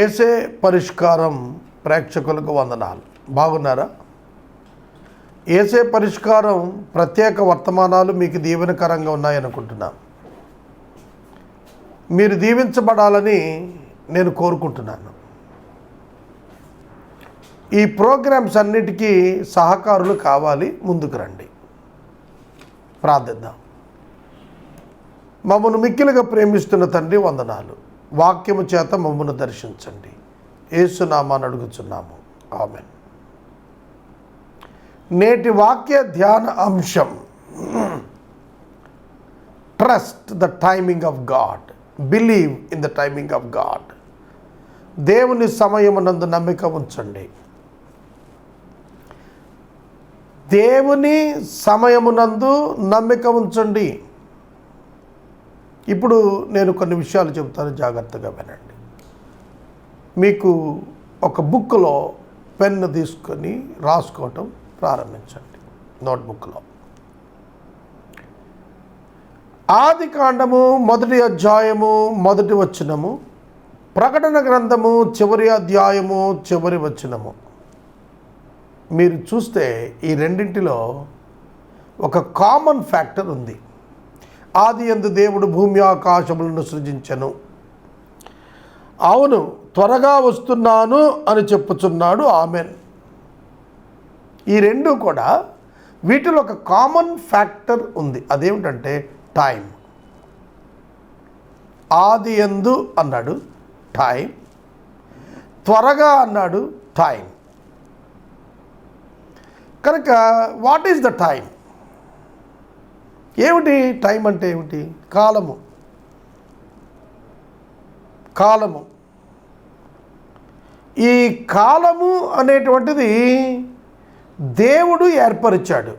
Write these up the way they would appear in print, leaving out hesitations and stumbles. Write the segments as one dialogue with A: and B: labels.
A: ఏసే పరిష్కారం ప్రేక్షకులకు వందనాలు. బాగున్నారా? ఏసే పరిష్కారం ప్రత్యేక వర్తమానాలు మీకు దీవెనకరంగా ఉన్నాయనుకుంటున్నాను. మీరు దీవించబడాలని నేను కోరుకుంటున్నాను. ఈ ప్రోగ్రామ్స్ అన్నిటికీ సహకారులు కావాలి. ముందుకు రండి, ప్రార్థిద్దాం. మమ్మను మిక్కిలిగా ప్రేమిస్తున్న తండ్రి వందనాలు. వాక్యము చేత మమ్మను దర్శించండి. యేసు నామాన్ని అడుగుచున్నాము, ఆమేన్. నేటి వాక్య ధ్యాన అంశం trust the timing of God, believe in the timing of God. దేవుని సమయమునందు నమ్మిక ఉంచండి. దేవుని సమయమునందు నమ్మిక ఉంచండి. ఇప్పుడు నేను కొన్ని విషయాలు చెబుతాను, జాగ్రత్తగా వినండి. మీకు ఒక బుక్లో పెన్ను తీసుకొని రాసుకోవటం ప్రారంభించండి. నోట్బుక్లో ఆది కాండము 1వ అధ్యాయము 1వ వచనము, ప్రకటన గ్రంథము 2వ అధ్యాయము 2వ వచనము. మీరు చూస్తే ఈ రెండింటిలో ఒక కామన్ ఫ్యాక్టర్ ఉంది. ఆది యందు దేవుడు భూమి ఆకాశములను సృజించెను. అవును, త్వరగా వస్తున్నాను అని చెప్పుచున్నాడు. ఆమెన్. ఈ రెండు కూడా వీటిలో ఒక కామన్ ఫ్యాక్టర్ ఉంది. అదేమిటంటే టైం. ఆది యందు అన్నాడు, టైం. త్వరగా అన్నాడు, టైం. కనుక వాట్ ఈజ్ ద టైం? ఏమిటి టైం అంటే? ఏమిటి? కాలము. కాలము. ఈ కాలము అనేటువంటిది దేవుడు ఏర్పరిచాడు.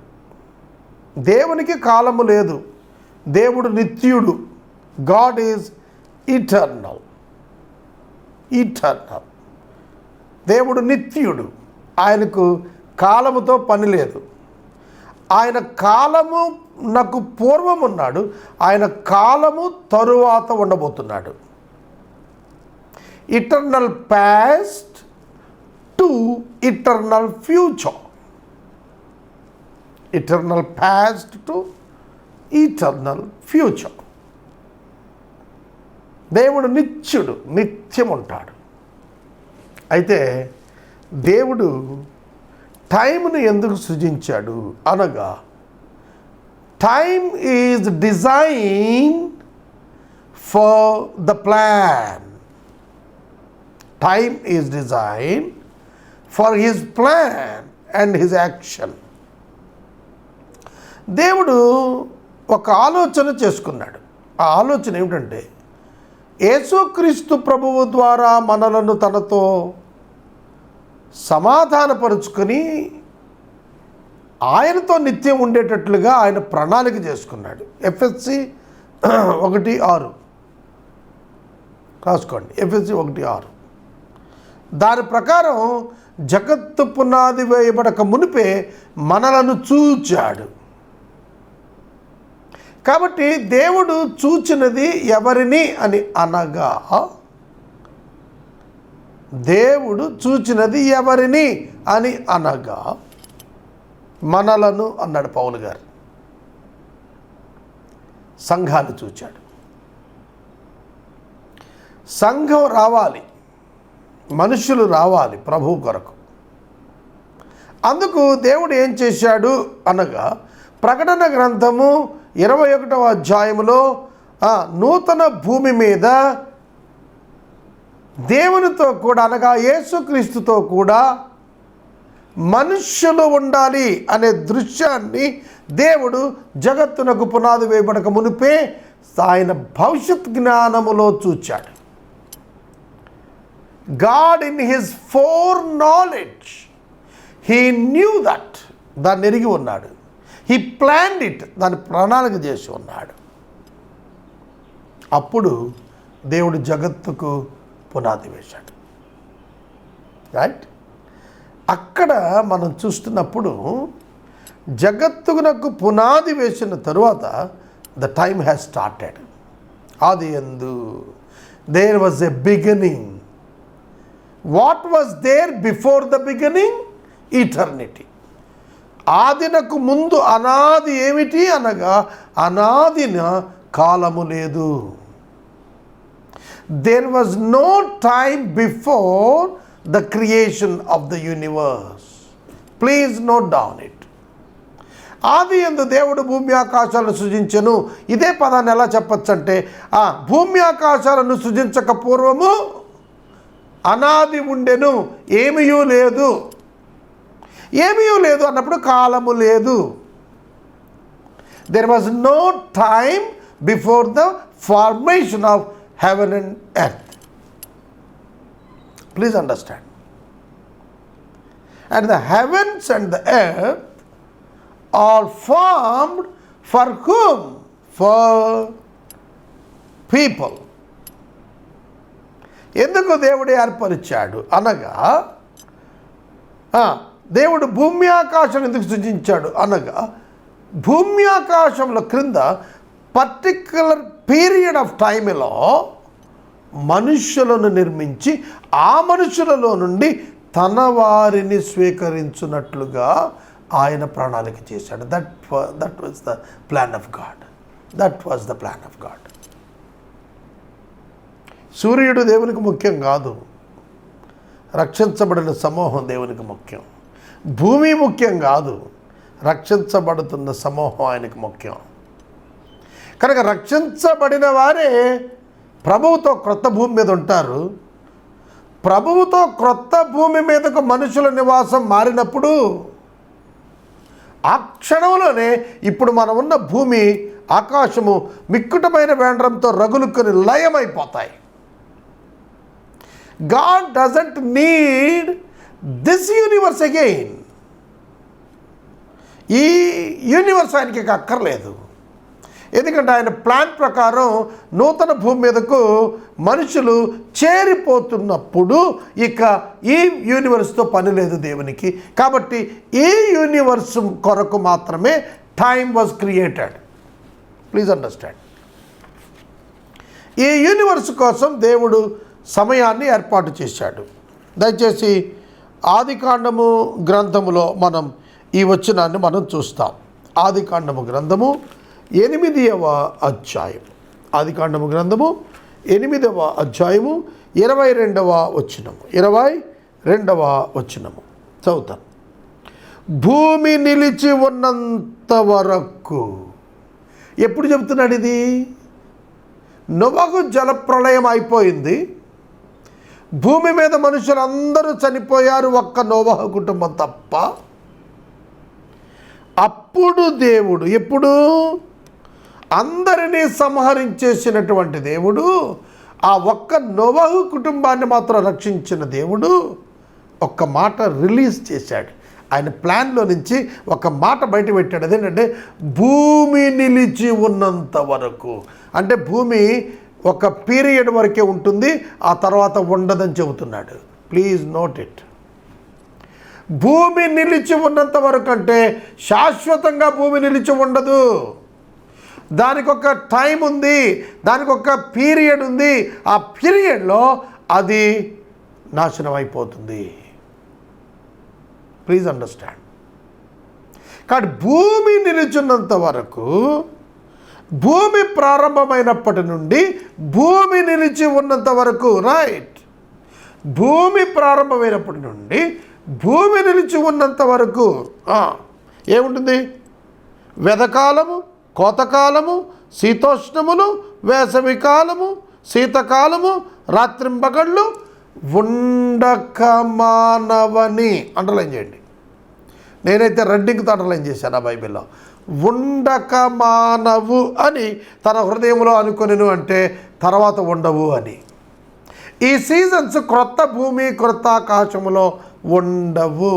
A: దేవునికి కాలము లేదు. దేవుడు నిత్యుడు. God is eternal. ఇటర్నల్. దేవుడు నిత్యుడు. ఆయనకు కాలముతో పని లేదు. ఆయన కాలము నాకు పూర్వం ఉన్నాడు, ఆయన కాలము తరువాత ఉండబోతున్నాడు. Eternal past to eternal future. Eternal past to eternal future. దేవుడు నిత్యుడు, నిత్యం ఉంటాడు. అయితే దేవుడు టైంను ఎందుకు సృజించాడు అనగా, time is design for the plan. Time is design for his plan and his action. దేవుడు ఒక ఆలోచన చేసుకున్నాడు. ఆ ఆలోచన ఏమిటంటే, యేసుక్రీస్తు ప్రభువు ద్వారా మనలను తనతో సమాధానపరుచుకొని ఆయనతో నిత్యం ఉండేటట్లుగా ఆయన ప్రణాళిక చేసుకున్నాడు. ఎఫ్ఎస్సి 1:6 రాసుకోండి. ఎఫ్ఎస్సి 1:6. దాని ప్రకారం జగత్తు పునాది వేయబడక మునిపే మనలను చూచాడు. కాబట్టి దేవుడు చూచినది ఎవరిని అని అనగా, దేవుడు చూచినది ఎవరిని అని అనగా మనలను అన్నాడు పౌలు గారు. సంఘాన్ని చూచాడు. సంఘం రావాలి, మనుషులు రావాలి ప్రభువు కొరకు. అందుకు దేవుడు ఏం చేశాడు అనగా, ప్రకటన గ్రంథము 21వ అధ్యాయములో నూతన భూమి మీద దేవునితో కూడా అనగా యేసుక్రీస్తుతో కూడా మనుష్యులు ఉండాలి అనే దృశ్యాన్ని దేవుడు జగత్తునకు పునాది వేయబడక మునిపే ఆయన భవిష్యత్ జ్ఞానములో చూచాడు. God in his four knowledge he knew that. దాన్ని ఎరిగి ఉన్నాడు. He planned it. దాన్ని ప్రణాళిక చేసి ఉన్నాడు. అప్పుడు దేవుడు జగత్తుకు పునాది వేశాడు. రైట్? అక్కడ మనం చూస్తున్నప్పుడు జగత్తునకు పునాది వేసిన తరువాత ద టైమ్ హ్యాస్ స్టార్టెడ్. ఆది యందు there was a beginning. What was there before the beginning? Eternity. ఆదినకు ముందు అనాది ఏమిటి అనగా అనాదిన కాలము లేదు. There was no time before the creation of the universe. Please note down it. ఆది యందు దేవుడు భూమి ఆకాశాలను సృజించెను. ఇదే పదాన్ని ఎలా చెప్పచ్చు అంటే, భూమి ఆకాశాలను సృజించక పూర్వము అనాది ఉండెను, ఏమీయూ లేదు. ఏమీయూ లేదు అన్నప్పుడు కాలము లేదు. There was no time before the formation of heaven and earth. Please understand. And the heavens and the earth are formed for whom? For people. ఎందుకు దేవుడు ఏర్పరిచాడు అనగా, దేవుడు భూమి ఆకాశం ఎందుకు సృజించాడు అనగా, భూమి ఆకాశంలో క్రింద పర్టిక్యులర్ పీరియడ్ ఆఫ్ టైంలో మనుష్యులను నిర్మించి ఆ మనుషులలో నుండి తన వారిని స్వీకరించున్నట్లుగా ఆయన ప్రణాళిక చేశాడు. That was the plan of God. That was the plan of God. సూర్యుడు దేవునికి ముఖ్యం కాదు, రక్షించబడిన సమూహం దేవునికి ముఖ్యం. భూమి ముఖ్యం కాదు, రక్షించబడుతున్న సమూహం ఆయనకు ముఖ్యం. కనుక రక్షించబడిన వారే ప్రభువుతో క్రొత్త భూమి మీద ఉంటారు. ప్రభువుతో క్రొత్త భూమి మీదకు మనుషుల నివాసం మారినప్పుడు ఆ క్షణంలోనే ఇప్పుడు మనం ఉన్న భూమి ఆకాశము మిక్కుటమైన వేండ్రంతో రగులుకొని లయమైపోతాయి. God doesn't need this universe again. ఈ యూనివర్స్ ఆయనకి అక్కర్లేదు. ఎందుకంటే ఆయన ప్లాన్ ప్రకారం నూతన భూమి మీదకు మనుషులు చేరిపోతున్నప్పుడు ఇక ఈ యూనివర్స్తో పని లేదు దేవునికి. కాబట్టి ఈ యూనివర్స్ కొరకు మాత్రమే time was created. Please understand. ఈ యూనివర్స్ కోసం దేవుడు సమయాన్ని ఏర్పాటు చేశాడు. దయచేసి ఆదికాండము గ్రంథములో మనం ఈ వచనాన్ని మనం చూస్తాం. ఆదికాండము గ్రంథము 8వ అధ్యాయం. ఆదికాండము గ్రంథము 8వ అధ్యాయము 22వ వచనము. 22వ వచనము చదువుతాను. భూమి నిలిచి ఉన్నంత వరకు. ఎప్పుడు చెబుతున్నాడు ఇది? నోవహు జలప్రళయం అయిపోయింది, భూమి మీద మనుషులందరూ చనిపోయారు, ఒక్క నోవహు కుటుంబం తప్ప. అప్పుడు దేవుడు, ఎప్పుడు? అందరినీ సంహరించేసినటువంటి దేవుడు ఆ ఒక్క నోవహు కుటుంబాన్ని మాత్రం రక్షించిన దేవుడు ఒక్క మాట రిలీజ్ చేశాడు. ఆయన ప్లాన్లో నుంచి ఒక మాట బయట పెట్టాడు. అదేంటంటే భూమి నిలిచి ఉన్నంత వరకు. అంటే భూమి ఒక పీరియడ్ వరకే ఉంటుంది, ఆ తర్వాత ఉండదని చెబుతున్నాడు. Please note it. భూమి నిలిచి ఉన్నంత వరకు అంటే శాశ్వతంగా భూమి నిలిచి ఉండదు. దానికి ఒక టైం ఉంది, దానికి ఒక పీరియడ్ ఉంది. ఆ పీరియడ్లో అది నాశనం అయిపోతుంది. Please understand. కాబట్టి భూమి నిలిచినంత వరకు, భూమి ప్రారంభమైనప్పటి నుండి భూమి నిలిచి ఉన్నంత వరకు, రైట్, భూమి ప్రారంభమైనప్పటి నుండి భూమి నిలిచి ఉన్నంత వరకు ఏముంటుంది? వెదకాలము, కోతకాలము, శీతోష్ణములు, వేసవి కాలము, శీతకాలము, రాత్రింబగళ్ళు ఉండక మానవని. అండర్లైన్ చేయండి. నేనైతే రెడ్డింగ్తో అండర్లైన్ చేశాను ఆ బైబిల్లో. ఉండక మానవు అని తన హృదయంలో అనుకొనిను అంటే తర్వాత ఉండవు అని. ఈ సీజన్స్ క్రొత్త భూమి క్రొత్త ఆకాశములో ఉండవు.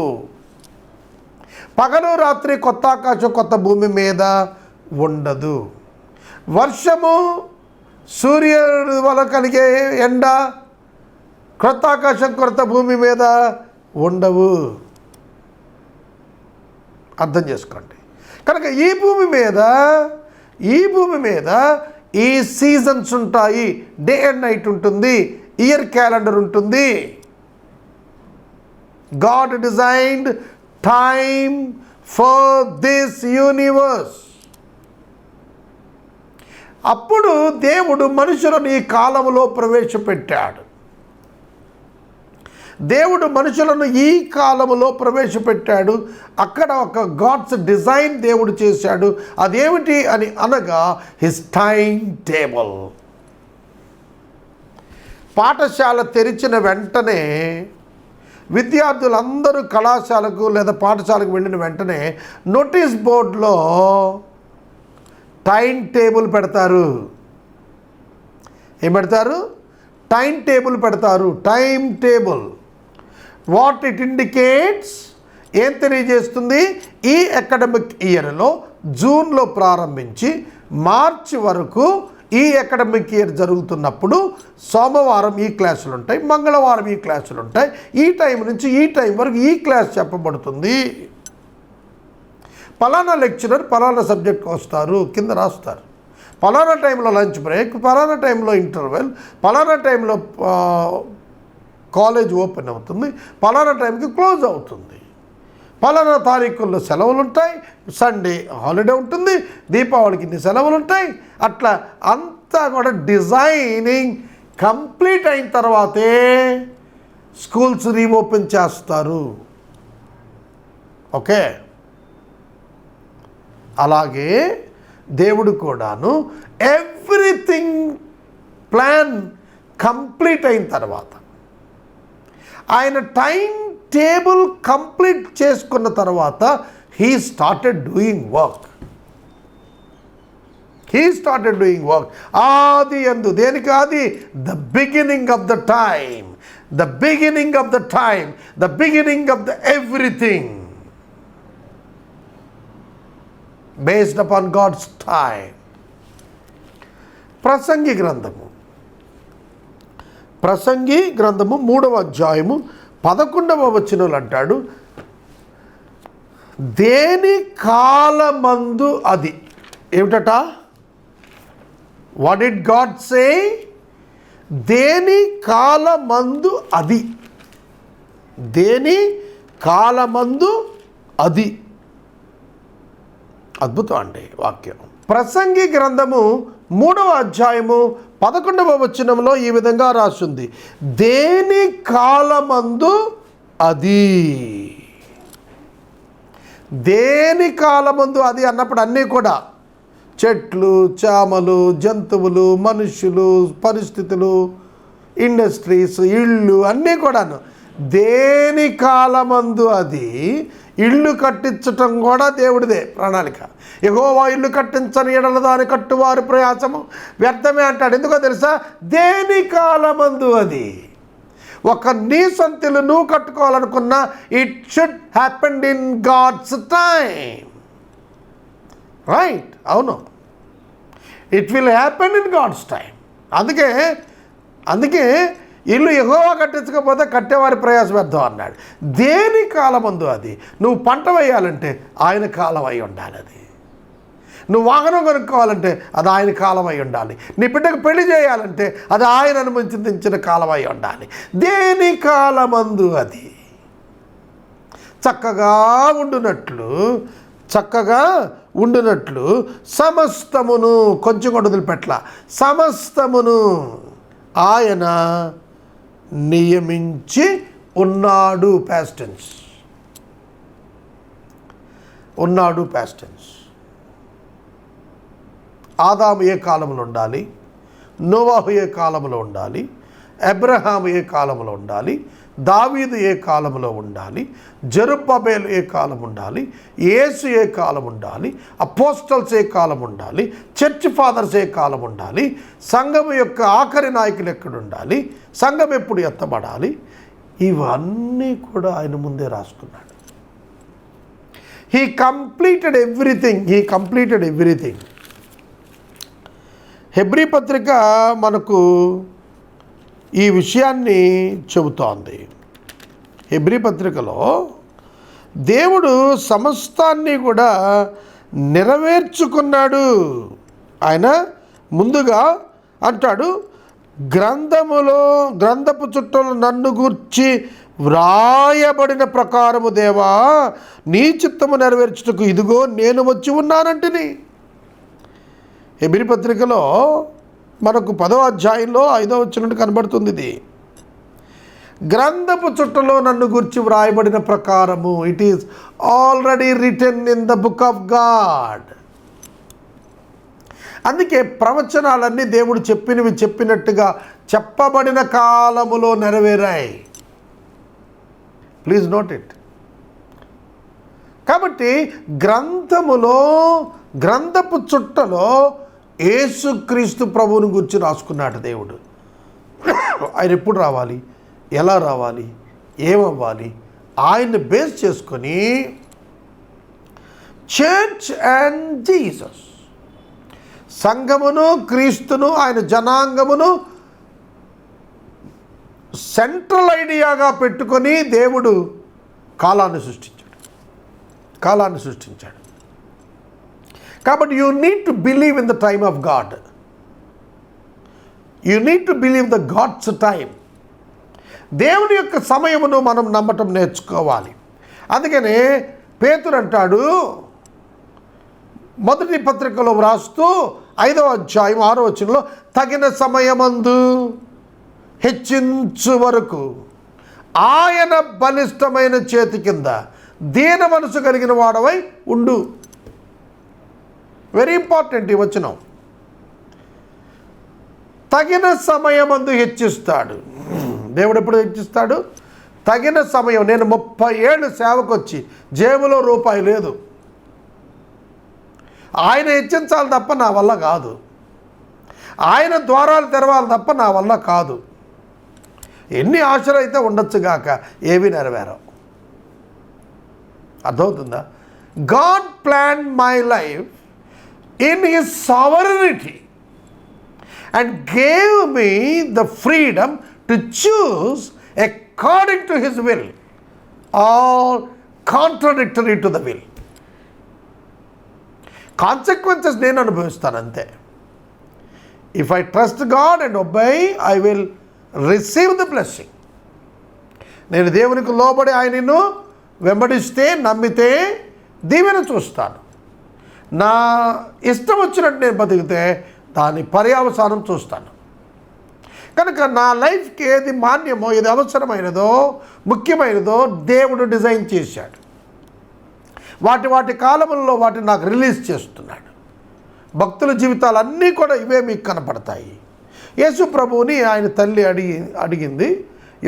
A: పగలు రాత్రి కొత్త ఆకాశం కొత్త భూమి మీద ఉండదు. వర్షము, సూర్యుడి వల్ల కలిగే ఎండ, క్రొత్త ఆకాశం క్రొత్త భూమి మీద ఉండవు. అర్థం చేసుకోండి. కనుక ఈ భూమి మీద ఈ సీజన్స్ ఉంటాయి. డే అండ్ నైట్ ఉంటుంది, ఇయర్ క్యాలెండర్ ఉంటుంది. God designed time for this universe. అప్పుడు దేవుడు మనుషులను ఈ కాలంలో ప్రవేశపెట్టాడు. దేవుడు మనుషులను ఈ కాలంలో ప్రవేశపెట్టాడు. అక్కడ ఒక గాడ్స్ డిజైన్ దేవుడు చేశాడు. అదేమిటి అని అనగా హిస్ టైం టేబుల్. పాఠశాల తెరిచిన వెంటనే విద్యార్థులందరూ కళాశాలకు లేదా పాఠశాలకు వెళ్ళిన వెంటనే నోటీస్ బోర్డులో టైం టేబుల్ పెడతారు. ఏం పెడతారు? టైం టేబుల్ పెడతారు. Time table what it indicates, ఏం తెలియజేస్తుంది? ఈ అకాడమిక్ ఇయర్లో జూన్లో ప్రారంభించి మార్చి వరకు ఈ అకాడమిక్ ఇయర్ జరుగుతున్నప్పుడు సోమవారం ఈ క్లాసులు ఉంటాయి, మంగళవారం ఈ క్లాసులు ఉంటాయి, ఈ టైం నుంచి ఈ టైం వరకు ఈ క్లాస్ చెప్పబడుతుంది. పలానా లెక్చరర్ పలానా సబ్జెక్ట్కి వస్తారు, కింద రాస్తారు. పలానా టైంలో లంచ్ బ్రేక్, పలానా టైంలో ఇంటర్వెల్, పలానా టైంలో కాలేజ్ ఓపెన్ అవుతుంది, పలానా టైంకి క్లోజ్ అవుతుంది, పలానా తారీఖుల్లో సెలవులు ఉంటాయి, సండే హాలిడే ఉంటుంది, దీపావళికి ఇన్ని సెలవులు ఉంటాయి. అట్లా అంతా కూడా డిజైనింగ్ కంప్లీట్ అయిన తర్వాతే స్కూల్స్ రీఓపెన్ చేస్తారు. ఓకే, అలాగే దేవుడు కూడాను ఎవ్రీథింగ్ ప్లాన్ కంప్లీట్ అయిన తర్వాత, ఆయన టైం టేబుల్ కంప్లీట్ చేసుకున్న తర్వాత హీ స్టార్టెడ్ డూయింగ్ వర్క్. ఆది యందు, దేనికి ఆది? The beginning of the time, the beginning of the time, the beginning of the everything based upon God's time. ప్రసంగి గ్రంథము 3వ అధ్యాయము 11వ వచనంలో అంటాడు, దేని కాలమందు అది. ఏమిటట? What did God say? దేని కాలమందు అది. దేని కాలమందు అది. అద్భుతం అండి వాక్యం. ప్రసంగి గ్రంథము 3వ అధ్యాయము 11వ వచనంలో ఈ విధంగా రాస్తుంది, దేని కాలమందు అది. దేని కాలమందు అది అన్నప్పుడు అన్నీ కూడా చెట్లు, చేమలు, జంతువులు, మనుషులు, పరిస్థితులు, ఇండస్ట్రీస్, ఇళ్ళు అన్నీ కూడాను దేని కాలమందు అది. ఇల్లు కట్టించటం కూడా దేవుడిదే ప్రణాళిక. యెహోవా ఇల్లు కట్టించని ఎడల దాని కట్టువారి ప్రయాసము వ్యర్థమే అంటాడు. ఎందుకో తెలుసా? దేని కాలమందు అది. ఒక నీ సొంతిల్లు నువ్వు కట్టుకోవాలనుకున్నా it should happen in God's time. Right? అవును, it will happen in God's time. అందుకే ఇల్లు యెహోవా కట్టించకపోతే కట్టేవారి ప్రయాసం వ్యర్థం అన్నాడు. దేని కాలమందు అది. నువ్వు పంట వేయాలంటే ఆయన కాలం అయి ఉండాలి. అది నువ్వు వాహనం కొనుక్కోవాలంటే అది ఆయన కాలం అయి ఉండాలి. నీ బిడ్డకు పెళ్లి చేయాలంటే అది ఆయన అనుమతించిన కాలం అయి ఉండాలి. దేని కాలమందు అది చక్కగా ఉండునట్లు సమస్తమును, కొంచెం కూడా వదిలిపెట్ల, సమస్తమును ఆయన నియమించి ఉన్నాడు. Past tense. ఉన్నాడు పాస్ట్ టెన్స్. ఆదాము ఏ కాలంలో ఉండాలి, నోవాహు ఏ కాలంలో ఉండాలి, అబ్రహాము ఏ కాలంలో ఉండాలి, దావీదు ఏ కాలంలో ఉండాలి, జెరుబ్బబేలు ఏ కాలం ఉండాలి, యేసు ఏ కాలం ఉండాలి, అపోస్టల్స్ ఏ కాలం ఉండాలి, చర్చ్ ఫాదర్స్ ఏ కాలం ఉండాలి, సంఘం యొక్క ఆఖరి నాయకులు ఎక్కడ ఉండాలి, సంఘం ఎప్పుడు ఎత్తబడాలి, ఇవన్నీ కూడా ఆయన ముందే రాసుకున్నాడు. He completed everything. హెబ్రీ పత్రిక మనకు ఈ విషయాన్ని చెబుతోంది. హెబ్రీ పత్రికలో దేవుడు సమస్తాన్ని కూడా నెరవేర్చుకున్నాడు. ఆయన ముందుగా అంటాడు, గ్రంథపు చుట్టలు నన్ను గూర్చి వ్రాయబడిన ప్రకారము దేవా నీ చిత్తము నెరవేర్చుటకు ఇదిగో నేను వచ్చి ఉన్నానంటిని. హెబ్రీ పత్రికలో మనకు 10వ అధ్యాయంలో 5వ వచనం కనబడుతుంది. ఇది గ్రంథపు చుట్టలో నన్ను గురించి వ్రాయబడిన ప్రకారము, it is already written in the book of God. అందుకే ప్రవచనాలన్నీ దేవుడు చెప్పినవి చెప్పినట్టుగా చెప్పబడిన కాలములో నెరవేరాయి. Please note it. కాబట్టి గ్రంథపు చుట్టలో యేసుక్రీస్తు ప్రభువుని గురించి రాసుకున్నాడు దేవుడు. ఆయన ఎప్పుడు రావాలి, ఎలా రావాలి, ఏమవ్వాలి, ఆయన్ని బేస్ చేసుకొని చర్చ్ అండ్ జీసస్, సంఘమును క్రీస్తును ఆయన జనాంగమును సెంట్రల్ ఐడియాగా పెట్టుకొని దేవుడు కాలాన్ని సృష్టించాడు. కాబట్టి you need to believe in the time of God. You need to believe the God's time. దేవుని యొక్క సమయమును మనం నమ్మటం నేర్చుకోవాలి. అందుకనే పేతురు అంటాడు మొదటి పత్రికలో వ్రాస్తూ 5వ అధ్యాయం 6వ వచనంలో, తగిన సమయమందు హెచ్చించు వరకు ఆయన బలిష్టమైన చేతి కింద దీన మనసు కలిగిన వాడవై ఉండు. వెరీ ఇంపార్టెంట్ ఈ వచనం. తగిన సమయమందు హెచ్చిస్తాడు. దేవుడు ఎప్పుడు హెచ్చిస్తాడు? తగిన సమయం. నేను 30 ఏళ్ళు సేవకు వచ్చి జేబులో రూపాయి లేదు. ఆయన హెచ్చించాలి తప్ప నా వల్ల కాదు. ఆయన ద్వారాలు తెరవాలి తప్ప నా వల్ల కాదు. ఎన్ని ఆశలు అయితే ఉండొచ్చుగాక, ఏవి నెరవేరవు. అర్థమవుతుందా? God plan my life in his sovereignty and gave me the freedom to choose according to his will or contradictory to the will. Consequences నేను అనుభవిస్తాను అంతే. If I trust God and obey, I will receive the blessing. నేను దేవునికి లోబడి ఆయనను వెంబడిస్తే, నమ్మితే దీవెన చూస్తాను. నా ఇష్టం వచ్చినట్టు నేను బతికితే దాని పర్యవసానం చూస్తాను. కనుక నా లైఫ్కి ఏది మాన్యమో, ఏది అవసరమైనదో, ముఖ్యమైనదో దేవుడు డిజైన్ చేశాడు. వాటి కాలములలో వాటిని నాకు రిలీజ్ చేస్తున్నాడు. భక్తుల జీవితాలన్నీ కూడా ఇవే మీకు కనపడతాయి. యేసు ప్రభువుని ఆయన తల్లి అడిగింది.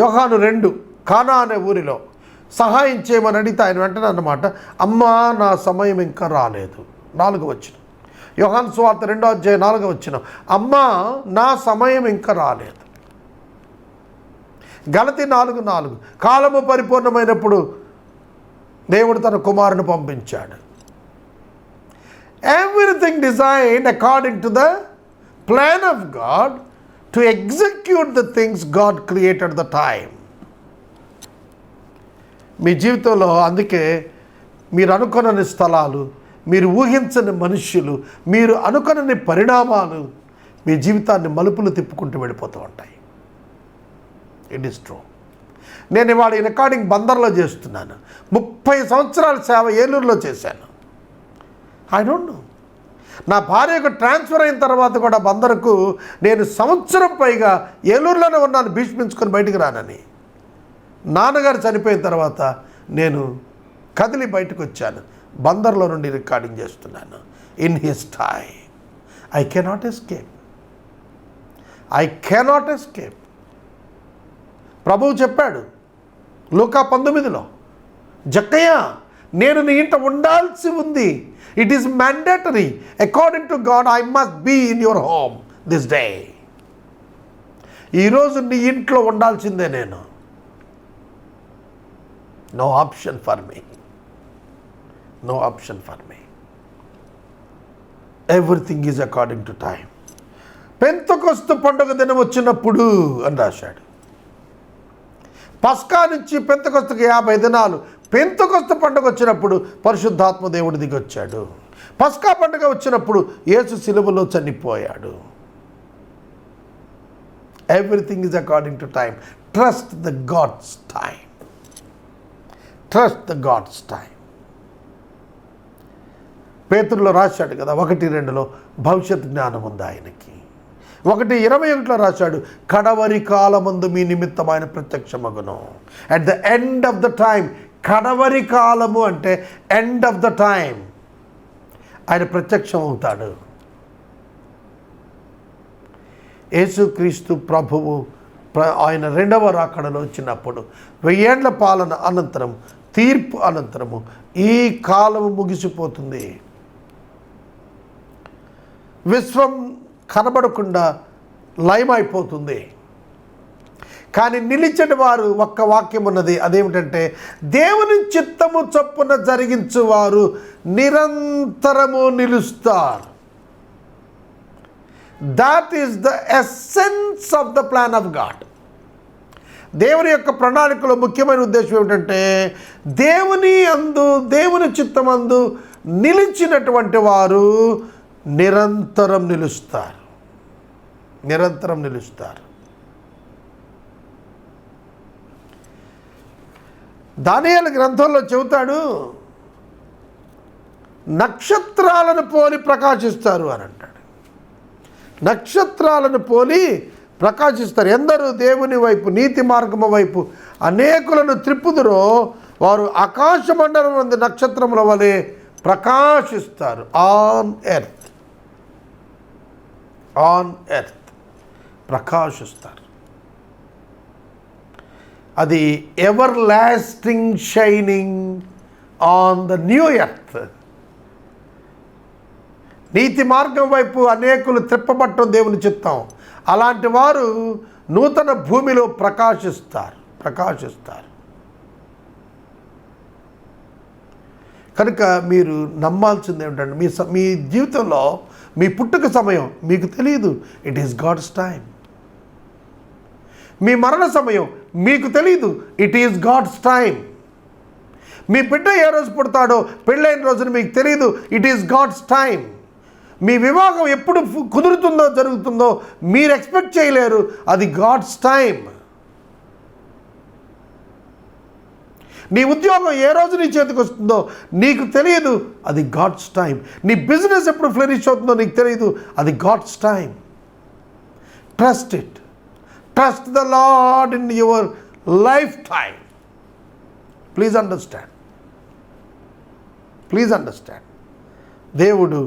A: యోహాను 2 కానా అనే ఊరిలో సహాయం చేయమని అడిగితే ఆయన వెంటనే అన్నమాట, అమ్మా నా సమయం ఇంకా రాలేదు. 4వ వచనం, యోహాను సువార్త 2వ అధ్యాయం 4వ వచనం, అమ్మా నా సమయం ఇంకా రాలేదు. గలతీ 4:4, కాలము పరిపూర్ణమైనప్పుడు దేవుడు తన కుమారుని పంపించాడు. Everything designed according to the plan of God to execute the things God created the time. మీ జీవితంలో అందుకే మీరు అనుకునని స్థలాలు, మీరు ఊహించని మనుష్యులు, మీరు అనుకునని పరిణామాలు మీ జీవితాన్ని మలుపులు తిప్పుకుంటూ వెళ్ళిపోతూ ఉంటాయి. It is true. నేను ఇవాళ ఈ రికార్డింగ్ బందర్లో చేస్తున్నాను. 30 సంవత్సరాల సేవ ఏలూరులో చేశాను. I don't know. నా భార్యకు ట్రాన్స్ఫర్ అయిన తర్వాత కూడా బందరకు నేను సంవత్సరం పైగా ఏలూరులోనే ఉన్నాను, భీష్మించుకొని బయటికి రానని. నాన్నగారు చనిపోయిన తర్వాత నేను కదిలి బయటకు వచ్చాను. బందర్లో నుండి రికార్డింగ్ చేస్తున్నాను. In his time I cannot escape. ప్రభువు చెప్పాడు లూకా 19లో, జక్కయ్య నేను నీ ఇంట ఉండాల్సి ఉంది. It is mandatory. According to God I must be in your home this day. ఈరోజు నీ ఇంట్లో ఉండాల్సిందే నేను. No option for me. No option for me. Everything is according to time. Pentecost పండుగ దినం వచ్చినప్పుడు అని రాశాడు. పస్కా నుంచి పెంతెకొస్తుకు 50 దినాలు. పెంతెకొస్తు పండుగ వచ్చినప్పుడు పరిశుద్ధాత్మ దేవుడు దిగి వచ్చాడు. పస్కా పండుగ వచ్చినప్పుడు యేసు సిలువలో చనిపోయాడు. Everything is according to time. Trust the God's time. Trust the God's time. పేతురులో రాశాడు కదా 1:2 భవిష్యత్ జ్ఞానం ఉంది ఆయనకి. 1:21 రాశాడు, కడవరి కాలమందు మీ నిమిత్తం ఆయన ప్రత్యక్షమగును. At the end of the time, కడవరి కాలము అంటే ఎండ్ ఆఫ్ ద టైం, ఆయన ప్రత్యక్షం అవుతాడు. యేసుక్రీస్తు ప్రభువు ఆయన రెండవ రాకడలో వచ్చినప్పుడు 1000 ఏళ్ల పాలన అనంతరం, తీర్పు అనంతరము ఈ కాలము ముగిసిపోతుంది. విశ్వం కనబడకుండా లయమైపోతుంది. కానీ నిలిచిన వారు ఒక్క వాక్యం ఉన్నది, అదేమిటంటే దేవుని చిత్తము చొప్పున జరిగించువారు నిరంతరము నిలుస్తారు. That is the essence of the plan of God. దేవుని యొక్క ప్రణాళికలో ముఖ్యమైన ఉద్దేశం ఏమిటంటే దేవుని చిత్తమందు నిలిచినటువంటి వారు నిరంతరం నిలుస్తారు. నిరంతరం నిలుస్తారు. దానియేలు గ్రంథంలో చెబుతాడు, నక్షత్రాలను పోలి ప్రకాశిస్తారు అని అంటాడు. నక్షత్రాలను పోలి ప్రకాశిస్తారు. ఎందరూ దేవుని వైపు, నీతి మార్గము వైపు అనేకులను త్రిప్పుదురో వారు ఆకాశమండలం నుండి నక్షత్రముల వలె ప్రకాశిస్తారు. ఆన్ ఎర్త్ ప్రకాశిస్తారు. అది everlasting shining on the new earth. నీతి మార్గం వైపు అనేకులు త్రిప్పబట్టం దేవుని చిత్తం. అలాంటి వారు నూతన భూమిలో ప్రకాశిస్తారు. కనుక మీరు నమ్మాల్సింది ఏమిటంటే మీ జీవితంలో మీ పుట్టుక సమయం మీకు తెలియదు, ఇట్ ఈస్ గాడ్స్ టైం. మీ మరణ సమయం మీకు తెలియదు, ఇట్ ఈస్ గాడ్స్ టైం. మీ బిడ్డ ఏ రోజు పుడతాడో, పెళ్ళైన రోజున మీకు తెలియదు, ఇట్ ఈస్ గాడ్స్ టైం. మీ వివాహం ఎప్పుడు కుదురుతుందో జరుగుతుందో మీరు ఎక్స్పెక్ట్ చేయలేరు, అది గాడ్స్ టైం. నీ ఉద్యోగం ఏ రోజు నీ చేతికి వస్తుందో నీకు తెలియదు, అది గాడ్స్ టైం. నీ బిజినెస్ ఎప్పుడు ఫ్లరిష్ అవుతుందో నీకు తెలియదు, అది God's time. Trust it. Trust the Lord in your life time. Please understand. దేవుడు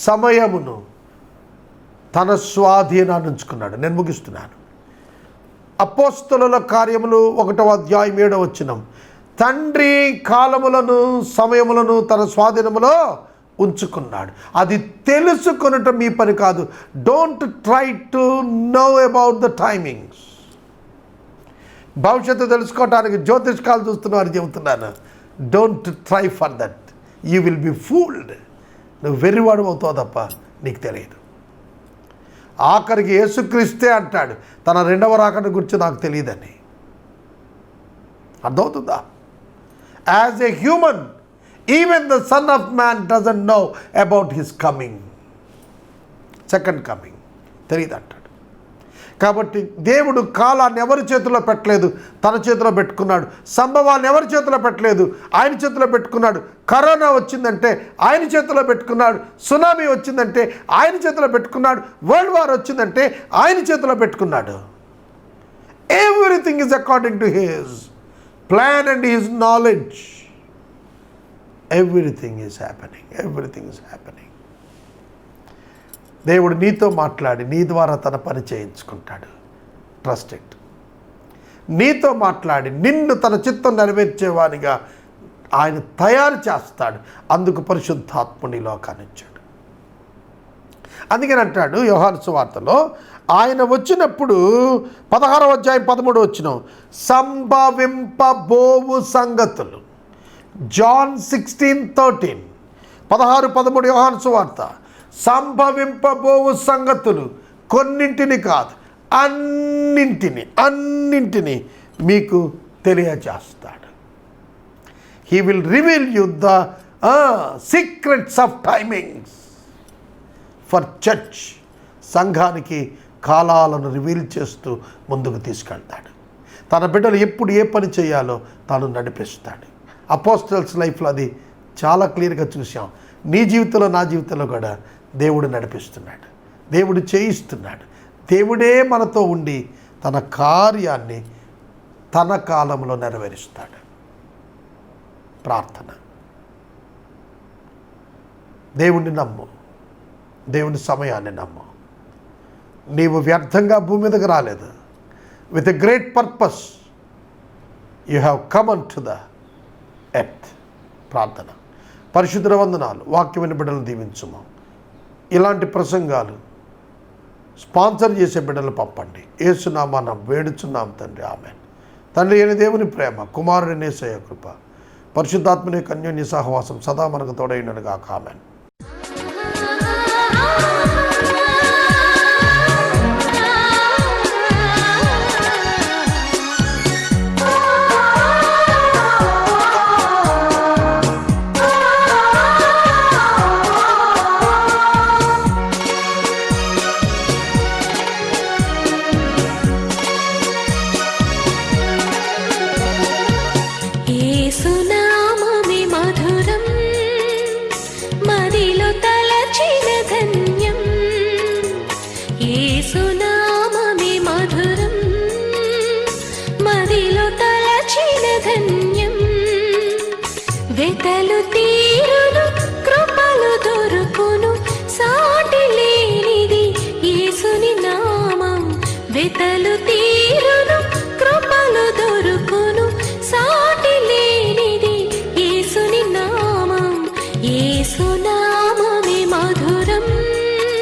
A: సమయమును తన స్వాధీనాన్ని ఉంచుకున్నాడు. నేను ముగిస్తున్నాను. అపోస్తలుల కార్యములు 1వ అధ్యాయం 7వ వచనం, తండ్రి కాలములను సమయములను తన స్వాధీనములో ఉంచుకున్నాడు. అది తెలుసుకొనటం మీ పని కాదు. Don't try to know about the timings. భవిష్యత్తు తెలుసుకోవటానికి జ్యోతిష్కాలు చూస్తున్న వారు చెబుతున్నాను, don't try for that. You will be fooled. నువ్వు వెర్రివాడు అవుతావు తప్ప నీకు తెలియదు. ఆఖరికి యేసుక్రీస్తే అంటాడు, తన రెండవ రాకడ గురించి నాకు తెలియదని. అర్థమవుతుందా? As a human, even the son of man doesn't know about his coming, second coming తెలియదు అంటాడు. కాబట్టి దేవుడు కాలాన్ని ఎవరి చేతిలో పెట్టలేదు, తన చేతిలో పెట్టుకున్నాడు. సంభవాన్ని ఎవరి చేతిలో పెట్టలేదు, ఆయన చేతిలో పెట్టుకున్నాడు. కరోనా వచ్చిందంటే ఆయన చేతిలో పెట్టుకున్నాడు. సునామీ వచ్చిందంటే ఆయన చేతిలో పెట్టుకున్నాడు. వరల్డ్ వార్ వచ్చిందంటే ఆయన చేతిలో పెట్టుకున్నాడు. Everything is according to his plan and his knowledge. Everything is happening. దేవుడు నీతో మాట్లాడి నీ ద్వారా తన పని చేయించుకుంటాడు. Trust it. నీతో మాట్లాడి నిన్ను తన చిత్తం నెరవేర్చేవానిగా ఆయన తయారు చేస్తాడు. అందుకు పరిశుద్ధాత్ముని లోకాన్ని ఇచ్చాడు. అందుకని అంటాడు యోహాను సువార్తలో, ఆయన వచ్చినప్పుడు 16వ అధ్యాయం 13వ వచనం, సంభవింపబోవు సంగతులు. జాన్ 16:13, 16-13 యోహాను సువార్త. సంభవింపబోవు సంగతులు కొన్నింటిని కాదు, అన్నింటిని మీకు తెలియజేస్తాడు. He will reveal you the secrets of timings for church. సంఘానికి కాలాలను రివీల్ చేస్తూ ముందుకు తీసుకెళ్తాడు. తన బిడ్డలు ఎప్పుడు ఏ పని చేయాలో తాను నడిపిస్తాడు. అపోస్టల్స్ లైఫ్లో అది చాలా క్లియర్గా చూసాం. నీ జీవితంలో, నా జీవితంలో కూడా దేవుడు నడిపిస్తున్నాడు, దేవుడు చేయిస్తున్నాడు. దేవుడే మనతో ఉండి తన కార్యాన్ని తన కాలంలో నెరవేరుస్తాడు. ప్రార్థన. దేవుణ్ణి నమ్ము, దేవుని సమయాన్ని నమ్ము. నీవు వ్యర్థంగా భూమి మీదకి రాలేదు. With a great purpose you have come on to the earth. ప్రార్థన. పరిశుద్ధ వందనాలు. వాక్యమైన బిడ్డలను దీవించుము. ఇలాంటి ప్రసంగాలు స్పాన్సర్ చేసే బిడ్డలు పంపండి. యేసునామాన వేడుచున్నాం తండ్రి, ఆమేన్. తండ్రి అయిన దేవుని ప్రేమ, కుమారుని యేసయ్య కృప, పరిశుద్ధాత్మని అన్యోన్య సహవాసం సదా మనకు తోడైనగాక, ఆమేన్.
B: యేసునామమే మధురం, మదిలో తలచిన ధన్యం. యేసునామమే